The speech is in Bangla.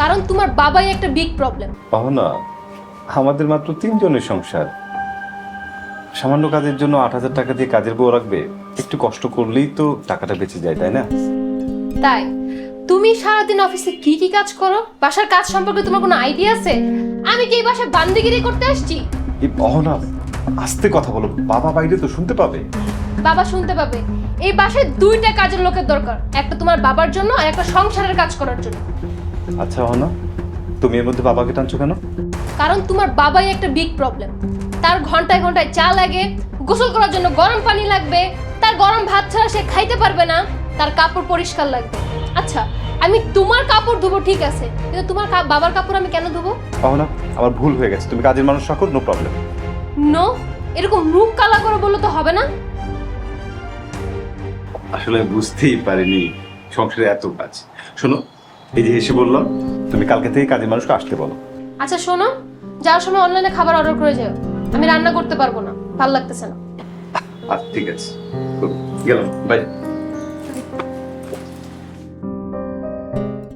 কারণ তোমার বাবাই একটা বিগ প্রবলেম। পাওনা, আমাদের মাত্র 3 জনের সংসার। সামান্য কাজের জন্য 8,000 টাকা দিয়ে কাজের বউ রাখবে? একটু কষ্ট করলেই তো টাকাটা বেঁচে যায়, তাই না? তাই তুমি সারাদিন অফিসে কি কি কাজ করো? বাসার কাজ সম্পর্কে তোমার কোনো আইডিয়া আছে? আমি কি এই বাসায় বান্দিগিরি করতে আসছি? এই পাওনা, আস্তে কথা বলো, বাবা বাইরে তো শুনতে পাবে। বাবা শুনতে পাবে। এই বাসায় 2টা কাজের লোকের দরকার, একটা তোমার বাবার জন্য আর একটা সংসারের কাজ করার জন্য। আচ্ছা পাওনা, তুমি এর মধ্যে বাবাকে টানছো কেন? কারণ তোমার বাবাই একটা বিগ প্রবলেম। তার ঘন্টায় ঘন্টায় চা লাগে, গোসল করার জন্য গরম পানি লাগবে, তার গরম ভাত ছাড়া সে খাইতে পারবে না, তার কাপড় পরিষ্কার লাগবে। আচ্ছা, আমি তোমার কাপড় ধুবো ঠিক আছে, কিন্তু তোমার বাবার কাপড় আমি কেন ধুবো? পাওনা, আমার ভুল হয়ে গেছে, তুমি কাজের মানুষ রাখো, নো প্রবলেম। নো, এরকম মুখ কালা করে বললে তো হবে না। আসলে বুঝতেই পারিনি সংসারে এত কাজ। শোনো, এই যে এসে বললাম, তুমি কালকে থেকে কাজের মানুষকে আসতে বলো। আচ্ছা শোনো, যাওয়ার সময় অনলাইনে খাবার অর্ডার করে যাও, আমি রান্না করতে পারবো না, ভালো লাগতেছে না। আচ্ছা ঠিক আছে, গেলাম, বাই।